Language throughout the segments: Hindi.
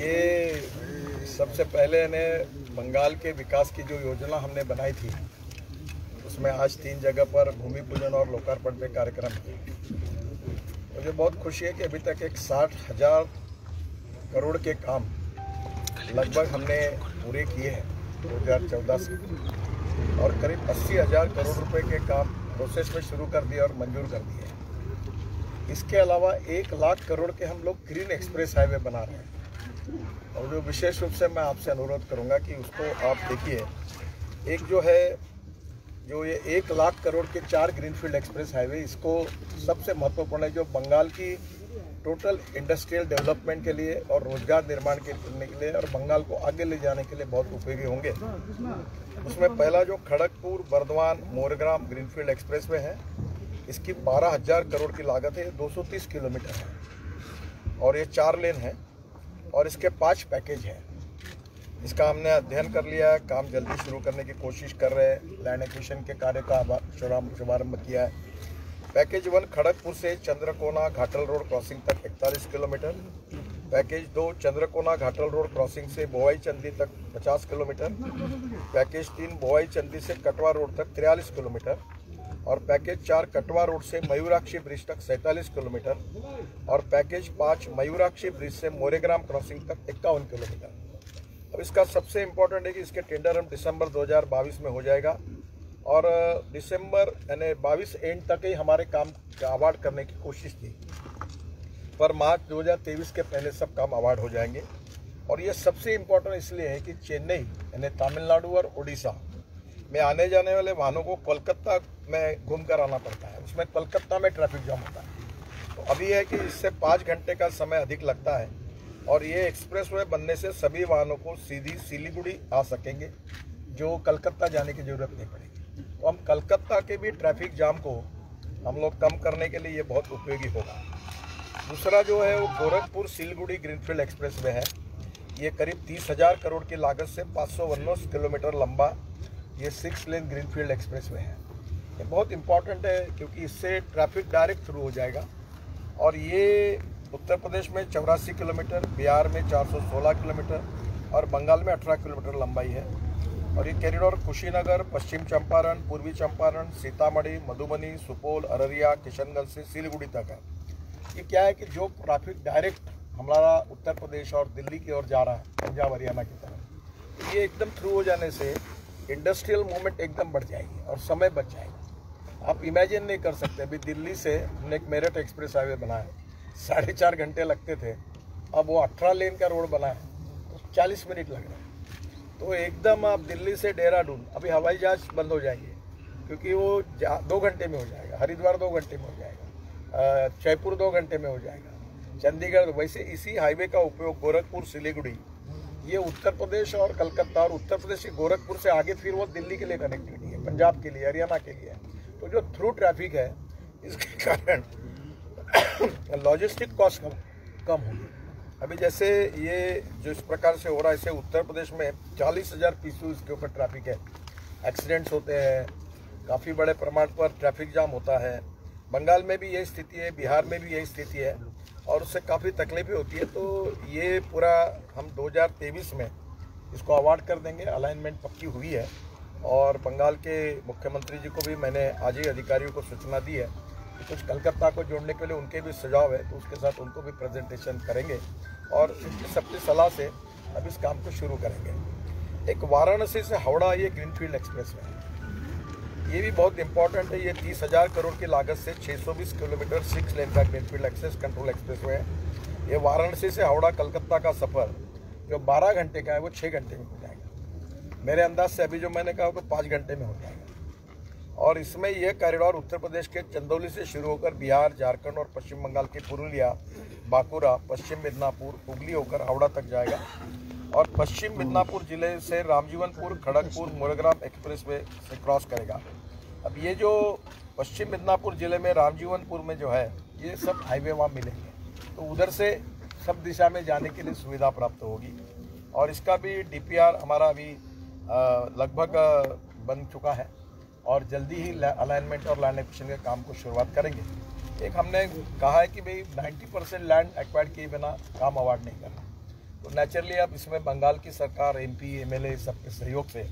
ये सबसे पहले ने बंगाल के विकास की जो योजना हमने बनाई थी उसमें आज 3 जगह पर भूमि पूजन और लोकार्पण पे कार्यक्रम है। मुझे बहुत खुशी है कि अभी तक एक 60,000 करोड़ के काम लगभग हमने पूरे किए हैं 2014 से, और करीब 80,000 करोड़ रुपए के काम प्रोसेस में शुरू कर दिए और मंजूर कर दिए हैं। इसके अलावा 1 लाख करोड़ के हम लोग ग्रीन एक्सप्रेस हाईवे बना रहे हैं, और जो विशेष रूप से मैं आपसे अनुरोध करूंगा कि उसको आप देखिए। एक जो ये 1 लाख करोड़ के 4 ग्रीनफील्ड एक्सप्रेस हाईवे, इसको सबसे महत्वपूर्ण है, जो बंगाल की टोटल इंडस्ट्रियल डेवलपमेंट के लिए और रोजगार निर्माण करने के लिए और बंगाल को आगे ले जाने के लिए बहुत उपयोगी होंगे। उसमें पहला जो Kharagpur Bardhaman Moregram greenfield expressway है, इसकी 12,000 करोड़ की लागत है, 230 किलोमीटर है और ये 4 लेन है और इसके 5 पैकेज हैं। इसका हमने अध्ययन कर लिया है, काम जल्दी शुरू करने की कोशिश कर रहे हैं, लैंड एक्विजिशन के कार्य का शुभारंभ किया है। पैकेज 1 खड़गपुर से चंद्रकोना घाटल रोड क्रॉसिंग तक 41 kilometre, package 2 Chandrakona Ghatal road crossing से बोवाई चंदी तक 50 किलोमीटर, पैकेज 3 बोवाई चंदी से कटवा रोड तक 43 किलोमीटर, और पैकेज 4 कटवा रोड से मयूराक्षी ब्रिज तक 47 किलोमीटर, और पैकेज 5 मयूराक्षी ब्रिज से मोरेग्राम क्रॉसिंग तक 51 किलोमीटर। अब इसका सबसे इम्पोर्टेंट है कि इसके टेंडर हम दिसंबर 2022 में हो जाएगा, और दिसंबर यानी 22 एंड तक ही हमारे काम का अवार्ड करने की कोशिश थी, पर मार्च 2023 के पहले सब काम अवार्ड हो जाएंगे। और ये सबसे इम्पोर्टेंट इसलिए है कि चेन्नई यानी तमिलनाडु और उड़ीसा में आने जाने वाले वाहनों को कोलकाता में घूम कर आना पड़ता है, उसमें कोलकाता में ट्रैफिक जाम होता है। तो अभी है कि इससे 5 घंटे का समय अधिक लगता है, और ये एक्सप्रेसवे बनने से सभी वाहनों को सीधी सिलीगुड़ी आ सकेंगे, जो कलकत्ता जाने की जरूरत नहीं पड़ेगी। तो हम कलकत्ता के भी ट्रैफिक जाम को हम लोग कम करने के लिए ये बहुत उपयोगी होगा। दूसरा जो है वो गोरखपुर सिलीगुड़ी ग्रीनफील्ड एक्सप्रेसवे है। ये करीब 30,000 करोड़ की लागत से 519 किलोमीटर लंबा ये 6 लेन ग्रीनफील्ड एक्सप्रेसवे है। ये बहुत इंपॉर्टेंट है क्योंकि इससे ट्रैफिक डायरेक्ट थ्रू हो जाएगा, और ये उत्तर प्रदेश में 84 किलोमीटर, बिहार में 416 किलोमीटर और बंगाल में 18 किलोमीटर लंबाई है। और ये कॉरिडोर कुशीनगर, पश्चिम चंपारण, पूर्वी चंपारण, सीतामढ़ी, मधुबनी, सुपौल, अररिया, किशनगंज से सिलीगुड़ी तक है। ये क्या है कि जो ट्रैफिक डायरेक्ट हमारा उत्तर प्रदेश और दिल्ली की ओर जा रहा है, पंजाब हरियाणा की तरफ, ये एकदम थ्रू हो जाने से इंडस्ट्रियल मूवमेंट एकदम बढ़ जाएगी और समय बच जाएगा। आप इमेजिन नहीं कर सकते, अभी दिल्ली से हमने एक मेरठ एक्सप्रेस हाईवे बनाया, 4.5 घंटे लगते थे, अब वो 18 लेन का रोड बना है तो 40 मिनट लग रहे हैं। तो एकदम आप दिल्ली से देहरादून, अभी हवाई जहाज बंद हो जाएंगे क्योंकि वो 2 घंटे में हो जाएगा, हरिद्वार 2 घंटे में हो जाएगा, जयपुर 2 घंटे में हो जाएगा, चंडीगढ़। वैसे इसी हाईवे का उपयोग गोरखपुर सिलीगुड़ी, ये उत्तर प्रदेश और कलकत्ता, और उत्तर प्रदेश के गोरखपुर से आगे फिर वो दिल्ली के लिए कनेक्टिविटी है, पंजाब के लिए, हरियाणा के लिए। तो जो थ्रू ट्रैफिक है इसके कारण लॉजिस्टिक कॉस्ट कम होगी। अभी जैसे ये जो इस प्रकार से हो रहा है, इससे उत्तर प्रदेश में 40,000 पीसू इसके ऊपर ट्रैफिक है, एक्सीडेंट्स होते हैं, काफ़ी बड़े प्रमाण पर ट्रैफिक जाम होता है। बंगाल में भी यही स्थिति है, बिहार में भी यही स्थिति है, और उससे काफ़ी तकलीफें होती है। तो ये पूरा हम 2023 में इसको अवार्ड कर देंगे, अलाइनमेंट पक्की हुई है, और बंगाल के मुख्यमंत्री जी को भी मैंने आज ही अधिकारियों को सूचना दी है। कुछ कलकत्ता को जोड़ने के लिए उनके भी सुझाव है, तो उसके साथ उनको भी प्रेजेंटेशन करेंगे, और इसकी सबकी सलाह से अब इस काम को शुरू करेंगे। एक वाराणसी से हावड़ा ये ग्रीनफील्ड एक्सप्रेस है, ये भी बहुत इंपॉर्टेंट है। ये 30,000 करोड़ की लागत से 620 किलोमीटर 6 लेन का ग्रीनफील्ड एक्सेस कंट्रोल एक्सप्रेस है। ये वाराणसी से हावड़ा कलकत्ता का सफ़र जो 12 घंटे का है वो 6 घंटे में हो जाएगा। मेरे अंदाज से अभी जो मैंने कहा तो 5 घंटे में हो जाएगा। और इसमें यह कॉरिडोर उत्तर प्रदेश के चंदौली से शुरू होकर बिहार, झारखंड और पश्चिम बंगाल के पुरुलिया, बांकुरा, पश्चिम मिदनापुर, हुगली होकर हावड़ा तक जाएगा, और पश्चिम मिदनापुर जिले से रामजीवनपुर, खड़गपुर, मोरग्राम एक्सप्रेसवे से क्रॉस करेगा। अब ये जो पश्चिम मिदनापुर जिले में रामजीवनपुर में जो है, ये सब हाईवे वहाँ मिलेंगे, तो उधर से सब दिशा में जाने के लिए सुविधा प्राप्त होगी। और इसका भी DPR हमारा अभी लगभग बन चुका है, और जल्दी ही अलाइनमेंट और लैंड एक्विजिशन के काम को शुरुआत करेंगे। एक हमने कहा है कि भाई 90% लैंड एक्वायर्ड किए बिना काम अवार्ड नहीं करना, तो नेचुरली अब इसमें बंगाल की सरकार, MP, MLA सबके सहयोग से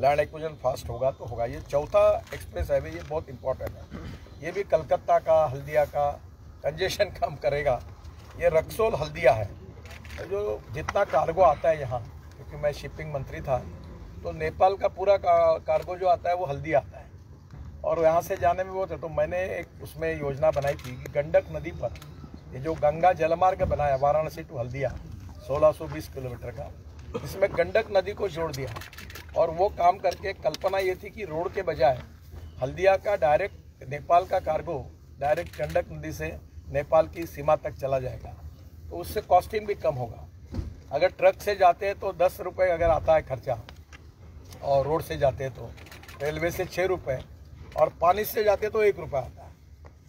लैंड एक्विजिशन फास्ट होगा तो होगा। ये चौथा एक्सप्रेस हाईवे, ये बहुत इंपॉर्टेंट है। ये भी कलकत्ता का, हल्दिया का कंजेशन कम करेगा। ये रक्सौल हल्दिया है, जो जितना कार्गो आता है यहाँ, क्योंकि मैं शिपिंग मंत्री था, तो नेपाल का पूरा कार्गो जो आता है वो हल्दिया आता है और यहाँ से जाने में बहुत है। तो मैंने एक उसमें योजना बनाई थी कि गंडक नदी पर ये जो गंगा जलमार्ग बनाया वाराणसी टू हल्दिया 1620 किलोमीटर का, इसमें गंडक नदी को जोड़ दिया और वो काम करके कल्पना ये थी कि रोड के बजाय हल्दिया का डायरेक्ट नेपाल का कार्गो डायरेक्ट गंडक नदी से नेपाल की सीमा तक चला जाएगा, तो उससे कॉस्टिंग भी कम होगा। अगर ट्रक से जाते हैं तो 10 रुपये अगर आता है खर्चा, और रोड से जाते हैं तो रेलवे से 6 रुपये, और पानी से जाते हैं तो 1 रुपया आता है।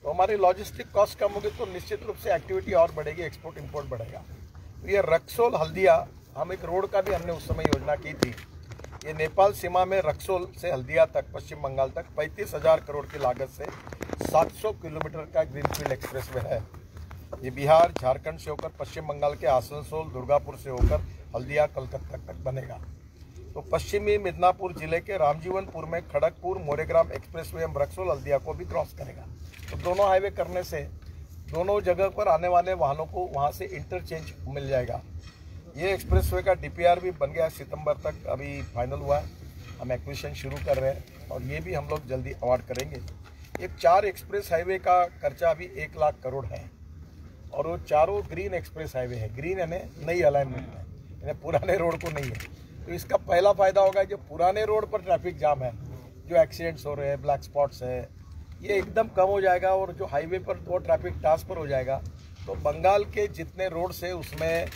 तो हमारी लॉजिस्टिक कॉस्ट कम होगी तो निश्चित रूप से एक्टिविटी और बढ़ेगी, एक्सपोर्ट इंपोर्ट बढ़ेगा। तो ये रक्सौल हल्दिया, हम एक रोड का भी हमने उस समय योजना की थी। ये नेपाल सीमा में रक्सौल से हल्दिया तक, पश्चिम बंगाल तक 35,000 करोड़ की लागत से 700 किलोमीटर का ग्रीनफील्ड एक्सप्रेस वे है। ये बिहार, झारखंड से होकर पश्चिम बंगाल के आसनसोल, दुर्गापुर से होकर हल्दिया, कलकत्ता तक बनेगा। तो पश्चिमी मिदनापुर जिले के रामजीवनपुर में खड़गपुर मोरेग्राम एक्सप्रेसवे हम रक्सौल हल्दिया को भी क्रॉस करेगा। तो दोनों हाईवे करने से दोनों जगह पर आने वाले वाहनों को वहां से इंटरचेंज मिल जाएगा। ये एक्सप्रेसवे का DPR भी बन गया, सितंबर तक अभी फाइनल हुआ है। हम एक्विजिशन शुरू कर रहे हैं और ये भी हम लोग जल्दी अवार्ड करेंगे। ये 4 एक्सप्रेस हाईवे का खर्चा अभी 1 लाख करोड़ है और वो चारों ग्रीन एक्सप्रेस हाईवे है। ग्रीन यानी नई अलाइनमेंट है, यानी पुराने रोड को नहीं है। तो इसका पहला फायदा होगा, जो पुराने रोड पर ट्रैफिक जाम है, जो एक्सीडेंट्स हो रहे हैं, ब्लैक स्पॉट्स है, ये एकदम कम हो जाएगा और जो हाईवे पर वो ट्रैफिक ट्रांसफर हो जाएगा। तो बंगाल के जितने रोड्स है उसमें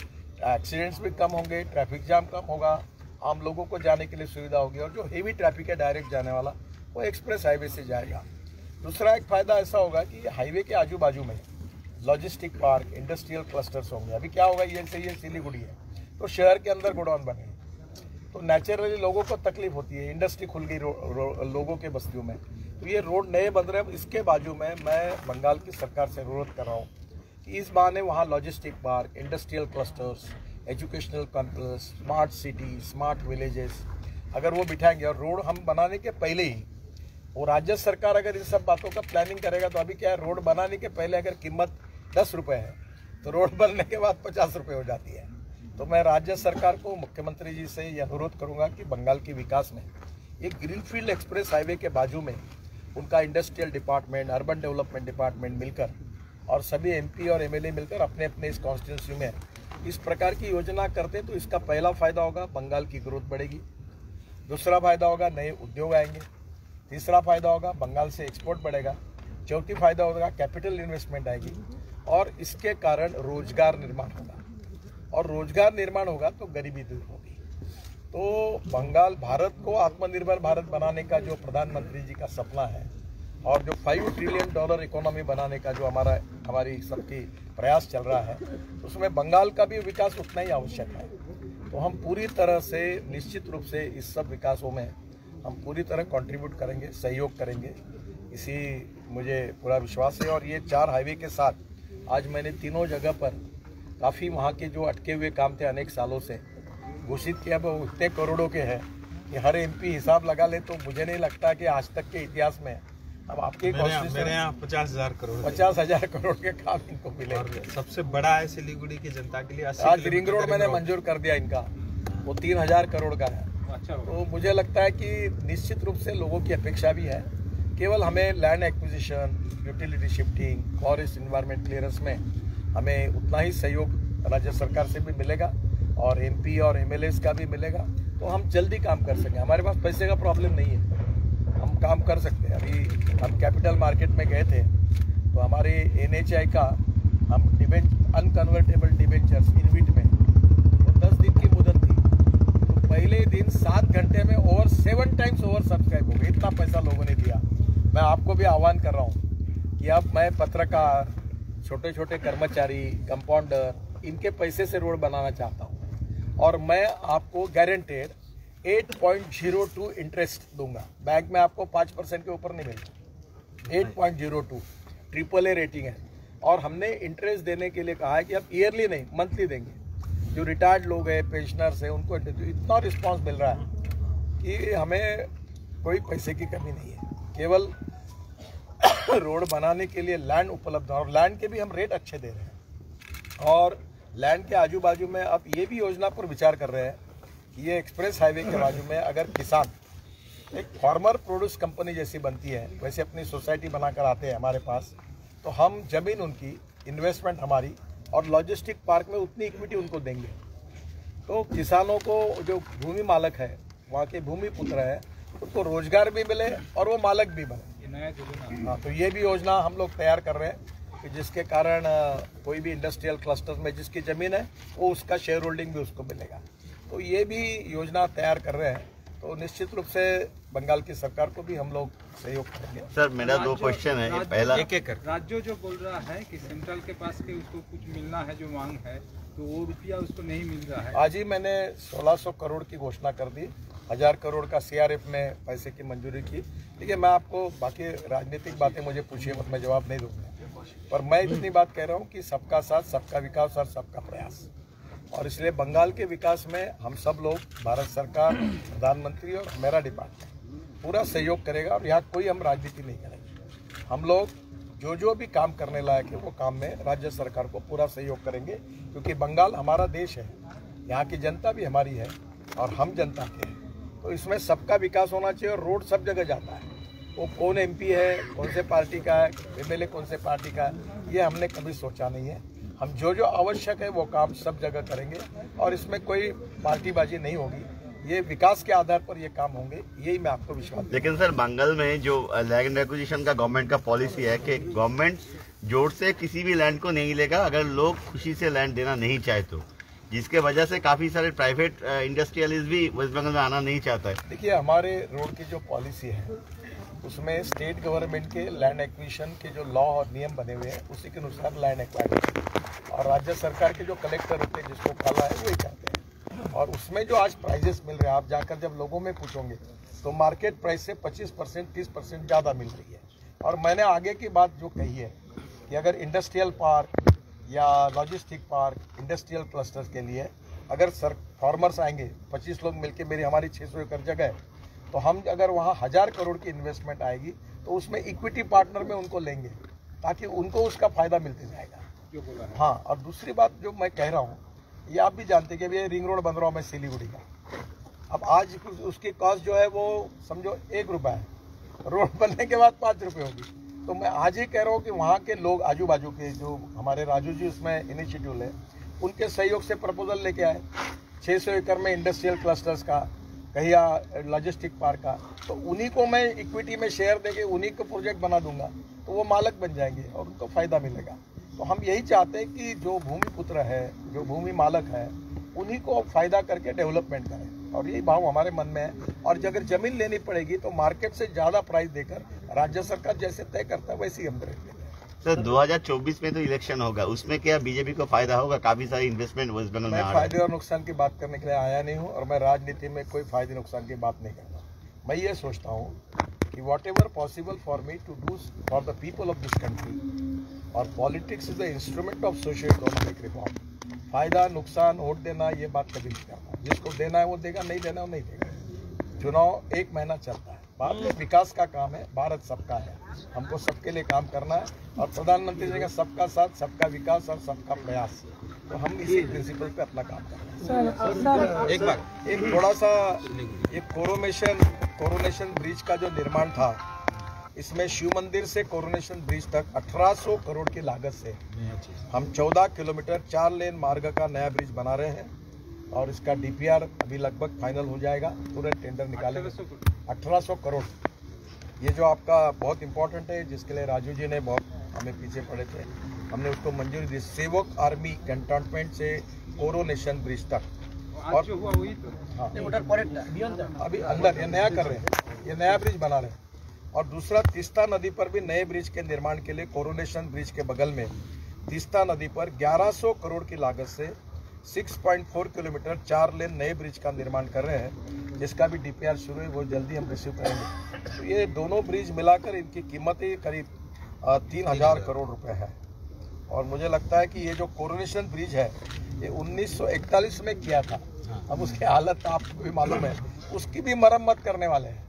एक्सीडेंट्स भी कम होंगे, ट्रैफिक जाम कम होगा, आम लोगों को जाने के लिए सुविधा होगी और जो हेवी ट्रैफिक है डायरेक्ट जाने वाला वो एक्सप्रेस हाईवे से जाएगा। दूसरा एक फ़ायदा ऐसा होगा कि हाईवे के आजू बाजू में लॉजिस्टिक पार्क, इंडस्ट्रियल क्लस्टर्स होंगे। अभी क्या होगा, ये सिलीगुड़ी है तो शहर के अंदर गोडाउन बनेंगे, तो नेचुरली लोगों को तकलीफ होती है, इंडस्ट्री खुल गई लोगों के बस्तियों में, तो ये रोड नए बन रहे हैं। इसके बाजू में मैं बंगाल की सरकार से अनुरोध कर रहा हूँ कि इस बहाने वहाँ logistic park, industrial clusters, educational campus, smart city, smart villages अगर वो बिठाएंगे और रोड हम बनाने के पहले ही, वो राज्य सरकार अगर इन सब बातों का प्लानिंग करेगा, तो अभी क्या है, रोड बनाने के पहले अगर कीमत 10 रुपये है तो रोड बनने के बाद 50 रुपये हो जाती है। तो मैं राज्य सरकार को, मुख्यमंत्री जी से ये अनुरोध करूंगा कि बंगाल के विकास में एक ग्रीनफील्ड एक्सप्रेस हाईवे के बाजू में उनका industrial department, urban development department मिलकर और सभी MP और MLA मिलकर अपने अपने इस कॉन्स्टिट्यूंसी में इस प्रकार की योजना करते, तो इसका पहला फ़ायदा होगा, बंगाल की ग्रोथ बढ़ेगी। दूसरा फ़ायदा होगा, नए उद्योग आएंगे। तीसरा फ़ायदा होगा, बंगाल से एक्सपोर्ट बढ़ेगा। चौथी फ़ायदा होगा, कैपिटल इन्वेस्टमेंट आएगी और इसके कारण रोजगार निर्माण होगा और रोजगार निर्माण होगा तो गरीबी दूर होगी। तो बंगाल, भारत को आत्मनिर्भर भारत बनाने का जो प्रधानमंत्री जी का सपना है और जो $5 ट्रिलियन इकोनॉमी बनाने का जो हमारी सबकी प्रयास चल रहा है, उसमें बंगाल का भी विकास उतना ही आवश्यक है। तो हम पूरी तरह से, निश्चित रूप से इस सब विकासों में हम पूरी तरह कंट्रीब्यूट करेंगे, सहयोग करेंगे, इसी मुझे पूरा विश्वास है। और ये 4 हाईवे के साथ आज मैंने तीनों जगह पर काफ़ी वहाँ के जो अटके हुए काम थे अनेक सालों से घोषित किया, वो इतने करोड़ों के हैं कि हर MP हिसाब लगा ले तो मुझे नहीं लगता कि आज तक के इतिहास में अब आपके मेरे यहाँ 50,000 करोड़ 50,000 करोड़ के काम इनको मिले। सबसे बड़ा है सिलीगुड़ी की जनता के लिए। आज रिंग रोड मैंने मंजूर कर दिया इनका, वो 3,000 करोड़ का है। तो मुझे लगता है कि निश्चित रूप से लोगों की अपेक्षा भी है, केवल हमें land acquisition, utility shifting, forest environment clearance में हमें उतना ही सहयोग राज्य सरकार से भी मिलेगा और MP और MLAs का भी मिलेगा, तो हम जल्दी काम कर सकें। हमारे पास पैसे का प्रॉब्लम नहीं है, हम काम कर सकते हैं। अभी हम कैपिटल मार्केट में गए थे तो हमारे NHI का हम अनकन्वर्टेबल डिबेंचर्स इनविट में, तो 10 दिन की मुदत थी, तो पहले दिन 7 घंटे में 7 टाइम्स ओवर सब्सक्राइब हो गए, इतना पैसा लोगों ने दिया। मैं आपको भी आह्वान कर रहा हूँ कि अब मैं पत्रकार, छोटे छोटे कर्मचारी, कंपाउंडर, इनके पैसे से रोड बनाना चाहता हूँ और मैं आपको गारंटेड 8.02 इंटरेस्ट दूंगा। बैंक में आपको 5% के ऊपर नहीं मिलेगा। 8.02 AAA रेटिंग है और हमने इंटरेस्ट देने के लिए कहा है कि अब ईयरली नहीं, मंथली देंगे। जो रिटायर्ड लोग हैं, पेंशनर्स हैं, उनको इतना रिस्पांस मिल रहा है कि हमें कोई पैसे की कमी नहीं है। केवल रोड बनाने के लिए लैंड उपलब्ध है और लैंड के भी हम रेट अच्छे दे रहे हैं। और लैंड के आजू बाजू में अब ये भी योजना पर विचार कर रहे हैं कि ये एक्सप्रेस हाईवे के बाजू में अगर किसान एक फार्मर प्रोड्यूस कंपनी जैसी बनती है, वैसे अपनी सोसाइटी बनाकर आते हैं हमारे पास, तो हम जमीन उनकी, इन्वेस्टमेंट हमारी और लॉजिस्टिक पार्क में उतनी इक्विटी उनको देंगे। तो किसानों को, जो भूमि मालक है, वहाँ के भूमि पुत्र है, उनको रोजगार भी मिले और वो मालक भी बने। हाँ, तो ये भी योजना हम लोग तैयार कर रहे हैं कि जिसके कारण कोई भी इंडस्ट्रियल क्लस्टर में जिसकी ज़मीन है वो उसका शेयर होल्डिंग भी उसको मिलेगा। तो ये भी योजना तैयार कर रहे हैं। तो निश्चित रूप से बंगाल की सरकार को भी हम लोग सहयोग करेंगे। सर, मेरा 2 क्वेश्चन है। पहला, एक राज्य जो बोल रहा है कि सेंट्रल के पास के उसको कुछ मिलना है, जो मांग है, तो वो रुपया उसको नहीं मिल रहा है। आज ही मैंने 1600 करोड़ की घोषणा कर दी, 1000 करोड़ का CRF में पैसे की मंजूरी की। देखिए, मैं आपको बाकी राजनीतिक बातें मुझे पूछिए, मैं जवाब नहीं दूंगा, पर मैं इतनी बात कह रहा हूँ कि सबका साथ, सबका विकास और सबका प्रयास। और इसलिए बंगाल के विकास में हम सब लोग, भारत सरकार, प्रधानमंत्री और मेरा डिपार्टमेंट पूरा सहयोग करेगा। और यहाँ कोई हम राजनीति नहीं करेंगे। हम लोग जो भी काम करने लायक है वो काम में राज्य सरकार को पूरा सहयोग करेंगे, क्योंकि बंगाल हमारा देश है, यहाँ की जनता भी हमारी है और हम जनता के हैं। तो इसमें सबका विकास होना चाहिए और रोड सब जगह जाता है। वो कौन MP है, कौन से पार्टी का है, MLA कौन से पार्टी का है, ये हमने कभी सोचा नहीं है। हम जो आवश्यक है वो काम सब जगह करेंगे और इसमें कोई पार्टीबाजी नहीं होगी। ये विकास के आधार पर ये काम होंगे, यही मैं आपको विश्वास। लेकिन सर, बंगाल में जो लैंड एक्विजिशन का गवर्नमेंट का पॉलिसी है कि गवर्नमेंट जोर से किसी भी लैंड को नहीं लेगा अगर लोग खुशी से लैंड देना नहीं चाहे तो, जिसके वजह से काफी सारे प्राइवेट इंडस्ट्रियलिस्ट भी वेस्ट बंगाल में आना नहीं चाहता है। देखिए, हमारे रोड की जो पॉलिसी है उसमें स्टेट गवर्नमेंट के लैंड एक्विजिशन के जो लॉ और नियम बने हुए हैं उसी के अनुसार लैंड एक्वायर, और राज्य सरकार के जो कलेक्टर होते हैं जिसको काला है वही करते हैं। और उसमें जो आज प्राइजेस मिल रहे हैं, आप जाकर जब लोगों में पूछोगे तो मार्केट प्राइस से 25% 30% ज़्यादा मिल रही है। और मैंने आगे की बात जो कही है कि अगर इंडस्ट्रियल पार्क या लॉजिस्टिक पार्क, इंडस्ट्रियल क्लस्टर्स के लिए अगर फार्मर्स आएंगे, 25 लोग मिलकर, मेरी हमारी 600 एकड़ जगह है, तो हम अगर वहाँ 1000 करोड़ की इन्वेस्टमेंट आएगी तो उसमें इक्विटी पार्टनर में उनको लेंगे ताकि उनको उसका फायदा मिलते जाएगा। हाँ, और दूसरी बात जो मैं कह रहा हूँ, ये आप भी जानते हैं कि ये रिंग रोड बन रहा हूँ मैं सिलीगुड़ी का। अब आज उसकी कॉस्ट जो है वो समझो 1 रुपया है, रोड बनने के बाद 5 रुपये होगी। तो मैं आज ही कह रहा हूँ कि वहाँ के लोग, आजू बाजू के जो हमारे राजू जी उसमें इनिशिएटिव ले, उनके सहयोग से प्रपोजल लेके आए 600 एकड़ में इंडस्ट्रियल क्लस्टर्स का, कहीं लॉजिस्टिक पार्क का, तो उन्हीं को मैं इक्विटी में शेयर देके उन्हीं को प्रोजेक्ट बना दूंगा, तो वो मालक बन जाएंगे और उनको फायदा मिलेगा। तो हम यही चाहते हैं कि जो भूमि पुत्र है, जो भूमि मालक है, उन्हीं को फायदा करके डेवलपमेंट करें, और यही भाव हमारे मन में है। और अगर जमीन लेनी पड़ेगी तो मार्केट से ज़्यादा प्राइस देकर राज्य सरकार जैसे तय करता है वैसे ही हम करेंगे। सर, 2024 में तो इलेक्शन होगा, उसमें क्या बीजेपी को फायदा होगा? काफी सारी इन्वेस्टमेंट वेस्ट बंगाल में आ रहा है। फायदे और नुकसान की बात करने के लिए आया नहीं हूँ, और मैं राजनीति में कोई फायदे नुकसान की बात नहीं करता। मैं ये सोचता हूँ कि whatever possible for me to do for the people of this country, और politics is the instrument of social economic reform. फायदा नुकसान वोट देना ये बात कभी नहीं करना। जिसको देना है वो देगा, नहीं देना वो नहीं देगा। चुनाव 1 महीना चलता है, बाद में विकास का काम है, भारत सबका है, हमको सबके लिए काम करना है। और प्रधानमंत्री जी का सबका साथ, सबका विकास और सबका प्रयास, तो हम इसी प्रिंसिपल पे अपना काम कर रहे हैं। एक थोड़ा सा एक कोरोनेशन ब्रिज का जो निर्माण था, इसमें शिव मंदिर से कोरोनेशन ब्रिज तक 1800 करोड़ की लागत से हम 14 किलोमीटर 4 लेन मार्ग का नया ब्रिज बना रहे हैं, और इसका DPR अभी लगभग फाइनल हो जाएगा, तुरंत टेंडर निकालेंगे। 1800 करोड़, ये जो आपका बहुत इंपॉर्टेंट है, जिसके लिए राजू जी ने बहुत हमें पीछे पड़े थे, हमने उसको मंजूरी दी। सेवक आर्मी कैंटोनमेंट से कोरोनेशन ब्रिज तक, और जो हुआ वही तो हाँ, अभी अंदर ये नया कर रहे हैं, ये नया ब्रिज बना रहे हैं। और दूसरा, तीस्ता नदी पर भी नए ब्रिज के निर्माण के लिए कोरोनेशन ब्रिज के बगल में तीस्ता नदी पर 1100 करोड़ की लागत से 6.4 किलोमीटर 4 लेन नए ब्रिज का निर्माण कर रहे हैं, जिसका भी DPR शुरू है, वो जल्दी हम रिसीव करेंगे। तो ये दोनों ब्रिज मिलाकर इनकी कीमत ही करीब 3000 करोड़ रुपए है। और मुझे लगता है कि ये जो कोरोनेशन ब्रिज है ये 1941 में किया था। अब उसकी हालत आपको भी मालूम है, उसकी भी मरम्मत करने वाले हैं,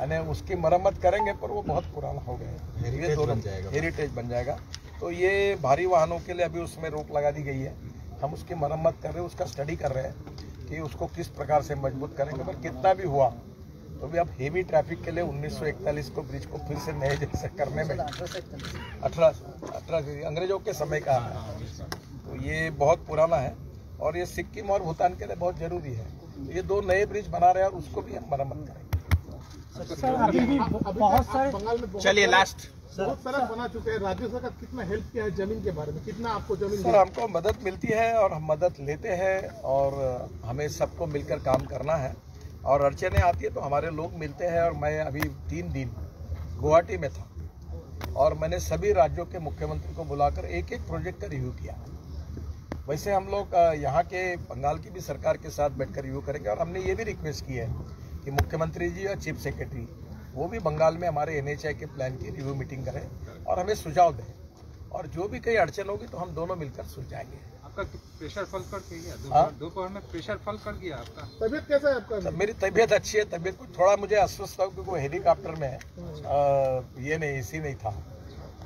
यानी उसकी मरम्मत करेंगे, पर वो बहुत पुराना हो गया, ये दोनों हेरिटेज बन जाएगा। तो ये भारी वाहनों के लिए अभी उसमें रोक लगा दी गई है, हम उसकी मरम्मत कर रहे हैं, उसका स्टडी कर रहे हैं कि उसको किस प्रकार से मजबूत करेंगे। पर कितना भी हुआ तो भी अब हेवी ट्रैफिक के लिए 1941 को ब्रिज को फिर से नए जैसे करने में 18 अंग्रेजों के समय का है, तो ये बहुत पुराना है और ये सिक्किम और भूटान के लिए बहुत जरूरी है। ये दो नए ब्रिज बना रहे हैं और उसको भी हम मरम्मत करेंगे। बहुत सारे चलिए लास्ट बहुत सारा बना चुके हैं, राज्य सरकार कितना हेल्प किया है जमीन के बारे में, कितना आपको जमीन सर हमको मदद मिलती है और हम मदद लेते हैं और हमें सबको मिलकर काम करना है और अड़चने आती है तो हमारे लोग मिलते हैं। और मैं अभी 3 दिन गुवाहाटी में था और मैंने सभी राज्यों के मुख्यमंत्री को बुलाकर एक एक प्रोजेक्ट का रिव्यू किया। वैसे हम लोग यहाँ के बंगाल की भी सरकार के साथ बैठकर रिव्यू करेंगे और हमने ये भी रिक्वेस्ट की है कि मुख्यमंत्री जी और चीफ सेक्रेटरी वो भी बंगाल में हमारे NHI के प्लान की रिव्यू मीटिंग करें और हमें सुझाव दें और जो भी कहीं अड़चन होगी तो हम दोनों मिलकर सुलझाएंगे। आपका प्रेशर फल कर गया दोपहर में, प्रेशर फल कर गया आपका? तबीयत कैसा है आपका? मेरी तबीयत अच्छी है, तबीयत को थोड़ा मुझे अस्वस्थ था क्योंकि वो हेलीकॉप्टर में ये नहीं AC नहीं था,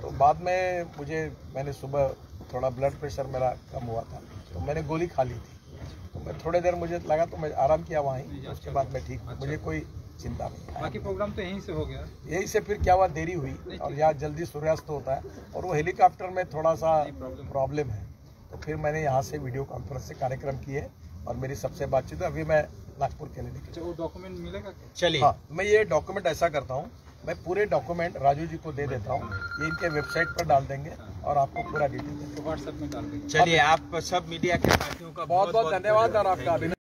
तो बाद में मैंने सुबह थोड़ा ब्लड प्रेशर मेरा कम हुआ था तो मैंने गोली खा ली थी, तो मैं थोड़ी देर मुझे लगा तो मैं आराम किया वहीं, उसके बाद मैं ठीक, मुझे कोई चिंता नहीं। बाकी प्रोग्राम तो यहीं से हो गया, यही से फिर क्या हुआ, देरी हुई और यहाँ जल्दी सूर्यास्त होता है और वो हेलीकॉप्टर में थोड़ा सा प्रॉब्लम है, तो फिर मैंने यहाँ से वीडियो कॉन्फ्रेंस से कार्यक्रम किए और मेरी सबसे बातचीत। अभी मैं नागपुर के लिए निकला। वो डॉक्यूमेंट मिलेगा क्या? चलिए हाँ, मैं ये डॉक्यूमेंट ऐसा करता हूँ, मैं पूरे डॉक्यूमेंट राजू जी को दे देता हूँ, ये इनके वेबसाइट पर डाल देंगे और आपको पूरा डिटेल देंगे, व्हाट्सएप में डाल देंगे। चलिए आप सब मीडिया के साथियों का बहुत बहुत धन्यवाद और आपका अभिनंदन।